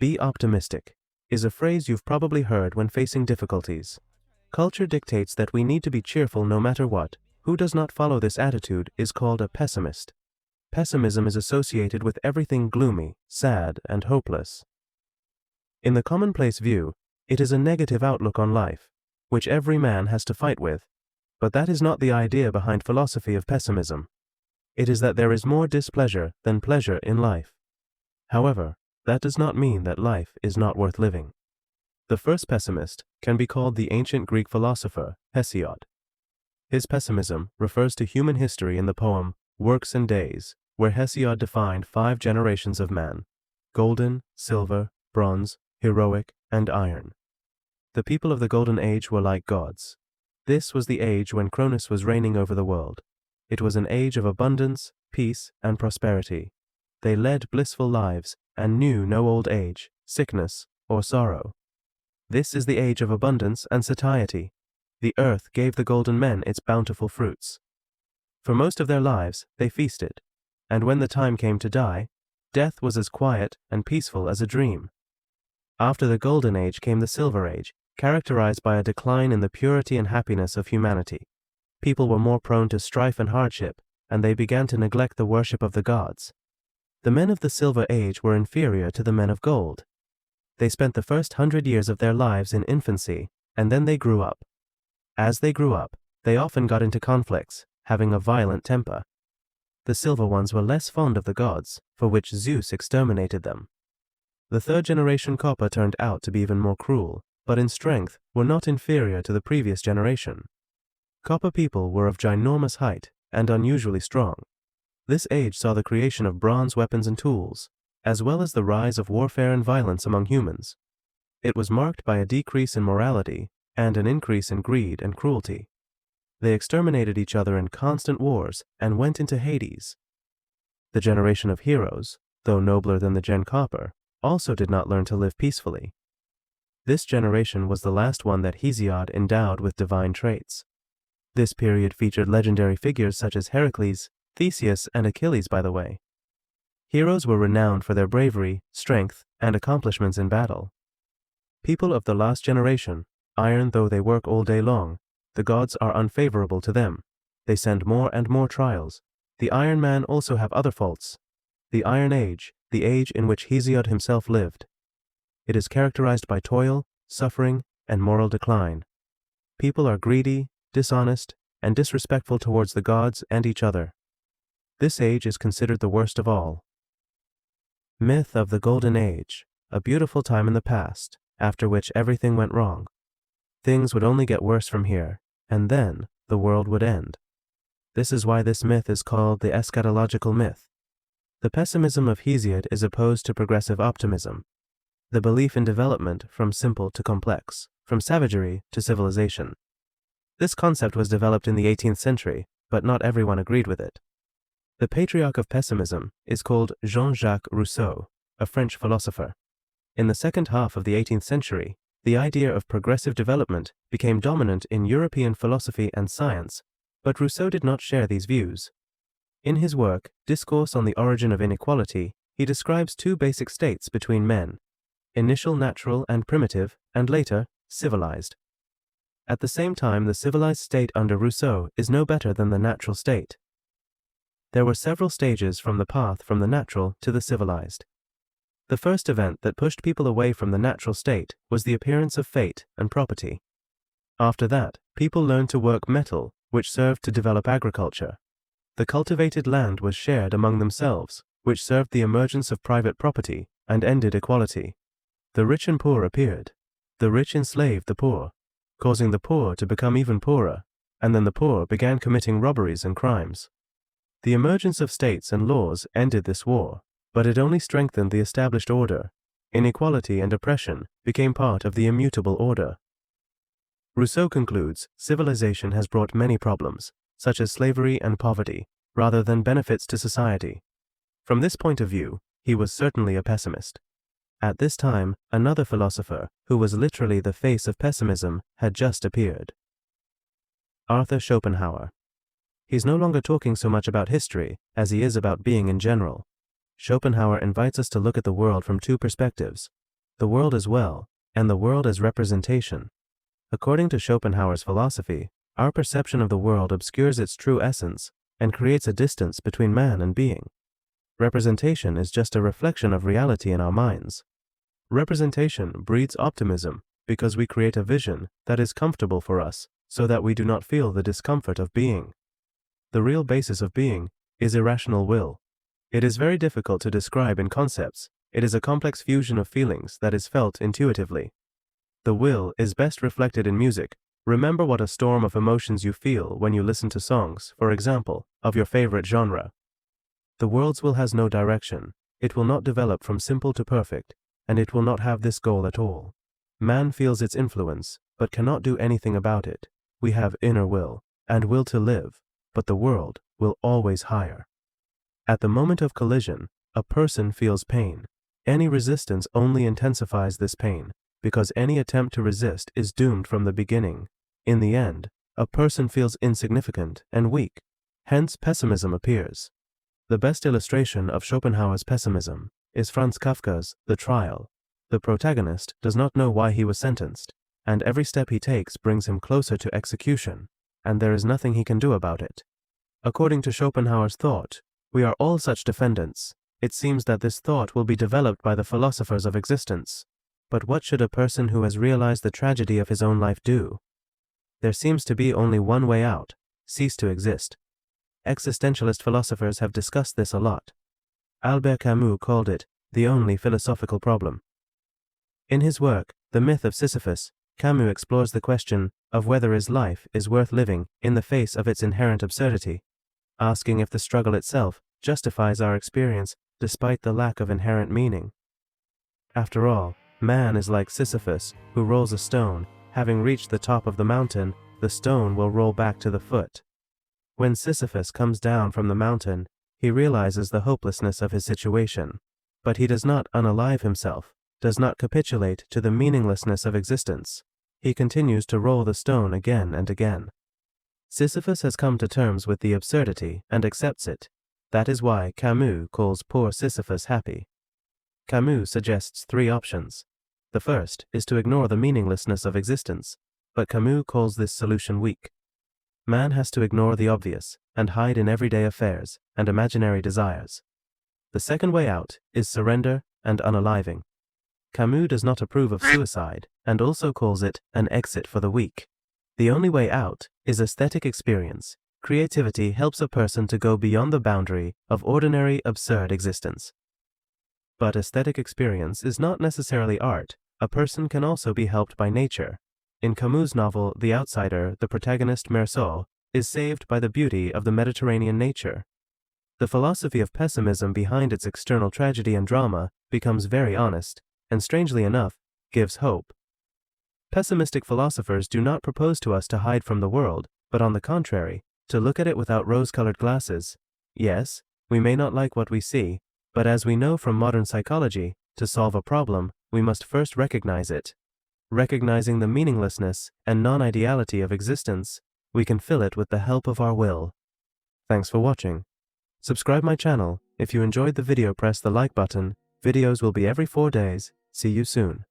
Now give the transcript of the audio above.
"Be optimistic," is a phrase you've probably heard when facing difficulties. Culture dictates that we need to be cheerful no matter what. Who does not follow this attitude is called a pessimist. Pessimism is associated with everything gloomy, sad, and hopeless. In the commonplace view, it is a negative outlook on life, which every man has to fight with. But that is not the idea behind philosophy of pessimism. It is that there is more displeasure than pleasure in life. However, that does not mean that life is not worth living. The first pessimist can be called the ancient Greek philosopher Hesiod. His pessimism refers to human history in the poem Works and Days, where Hesiod defined 5 generations of man: golden, silver, bronze, heroic, and iron. The people of the Golden Age were like gods. This was the age when Cronus was reigning over the world. It was an age of abundance, peace, and prosperity. They led blissful lives and knew no old age, sickness, or sorrow. This is the age of abundance and satiety. The earth gave the golden men its bountiful fruits. For most of their lives, they feasted, and when the time came to die, death was as quiet and peaceful as a dream. After the Golden Age came the Silver Age, characterized by a decline in the purity and happiness of humanity. People were more prone to strife and hardship, and they began to neglect the worship of the gods. The men of the Silver Age were inferior to the men of gold. They spent the first 100 years of their lives in infancy, and then they grew up. As they grew up, they often got into conflicts, having a violent temper. The silver ones were less fond of the gods, for which Zeus exterminated them. The third generation copper turned out to be even more cruel, but in strength were not inferior to the previous generation. Copper people were of ginormous height and unusually strong. This age saw the creation of bronze weapons and tools, as well as the rise of warfare and violence among humans. It was marked by a decrease in morality and an increase in greed and cruelty. They exterminated each other in constant wars and went into Hades. The generation of heroes, though nobler than the Gen Copper, also did not learn to live peacefully. This generation was the last one that Hesiod endowed with divine traits. This period featured legendary figures such as Heracles, Theseus, and Achilles, by the way. Heroes were renowned for their bravery, strength, and accomplishments in battle. People of the last generation, iron though they work all day long, the gods are unfavorable to them. They send more and more trials. The Iron Man also have other faults. The Iron Age, the age in which Hesiod himself lived. It is characterized by toil, suffering, and moral decline. People are greedy, dishonest, and disrespectful towards the gods and each other. This age is considered the worst of all. Myth of the Golden Age, a beautiful time in the past, after which everything went wrong. Things would only get worse from here, and then the world would end. This is why this myth is called the eschatological myth. The pessimism of Hesiod is opposed to progressive optimism, the belief in development from simple to complex, from savagery to civilization. This concept was developed in the 18th century, but not everyone agreed with it. The patriarch of pessimism is called Jean-Jacques Rousseau, a French philosopher. In the second half of the 18th century, the idea of progressive development became dominant in European philosophy and science, but Rousseau did not share these views. In his work, Discourse on the Origin of Inequality, he describes 2 basic states between men: initial natural and primitive, and later, civilized. At the same time, the civilized state under Rousseau is no better than the natural state. There were several stages from the path from the natural to the civilized. The first event that pushed people away from the natural state was the appearance of fate and property. After that, people learned to work metal, which served to develop agriculture. The cultivated land was shared among themselves, which served the emergence of private property and ended equality. The rich and poor appeared. The rich enslaved the poor, causing the poor to become even poorer, and then the poor began committing robberies and crimes. The emergence of states and laws ended this war, but it only strengthened the established order. Inequality and oppression became part of the immutable order. Rousseau concludes, civilization has brought many problems, such as slavery and poverty, rather than benefits to society. From this point of view, he was certainly a pessimist. At this time, another philosopher, who was literally the face of pessimism, had just appeared. Arthur Schopenhauer. He's no longer talking so much about history as he is about being in general. Schopenhauer invites us to look at the world from 2 perspectives: the world as well, and the world as representation. According to Schopenhauer's philosophy, our perception of the world obscures its true essence and creates a distance between man and being. Representation is just a reflection of reality in our minds. Representation breeds optimism because we create a vision that is comfortable for us so that we do not feel the discomfort of being. The real basis of being is irrational will. It is very difficult to describe in concepts. It is a complex fusion of feelings that is felt intuitively. The will is best reflected in music. Remember what a storm of emotions you feel when you listen to songs, for example, of your favorite genre. The world's will has no direction. It will not develop from simple to perfect, and it will not have this goal at all. Man feels its influence, but cannot do anything about it. We have inner will, and will to live, but the world will always higher. At the moment of collision, a person feels pain. Any resistance only intensifies this pain, because any attempt to resist is doomed from the beginning. In the end, a person feels insignificant and weak. Hence pessimism appears. The best illustration of Schopenhauer's pessimism is Franz Kafka's The Trial. The protagonist does not know why he was sentenced, and every step he takes brings him closer to execution, and there is nothing he can do about it. According to Schopenhauer's thought, we are all such defendants. It seems that this thought will be developed by the philosophers of existence. But what should a person who has realized the tragedy of his own life do? There seems to be only one way out: cease to exist. Existentialist philosophers have discussed this a lot. Albert Camus called it the only philosophical problem. In his work, The Myth of Sisyphus, Camus explores the question of whether his life is worth living in the face of its inherent absurdity, asking if the struggle itself justifies our experience despite the lack of inherent meaning. After all, man is like Sisyphus, who rolls a stone. Having reached the top of the mountain, the stone will roll back to the foot. When Sisyphus comes down from the mountain, he realizes the hopelessness of his situation. But he does not unalive himself, does not capitulate to the meaninglessness of existence. He continues to roll the stone again and again. Sisyphus has come to terms with the absurdity and accepts it. That is why Camus calls poor Sisyphus happy. Camus suggests three options. The first is to ignore the meaninglessness of existence, but Camus calls this solution weak. Man has to ignore the obvious and hide in everyday affairs and imaginary desires. The second way out is surrender and unaliving. Camus does not approve of suicide and also calls it an exit for the weak. The only way out is aesthetic experience. Creativity helps a person to go beyond the boundary of ordinary, absurd existence. But aesthetic experience is not necessarily art. A person can also be helped by nature. In Camus' novel The Outsider, the protagonist Meursault is saved by the beauty of the Mediterranean nature. The philosophy of pessimism behind its external tragedy and drama becomes very honest, and strangely enough, gives hope. Pessimistic philosophers do not propose to us to hide from the world, but on the contrary, to look at it without rose-colored glasses. Yes, we may not like what we see, but as we know from modern psychology, to solve a problem, we must first recognize it. Recognizing the meaninglessness and non-ideality of existence, we can fill it with the help of our will. Thanks for watching. Subscribe my channel. If you enjoyed the video, press the like button. Videos will be every 4 days. See you soon.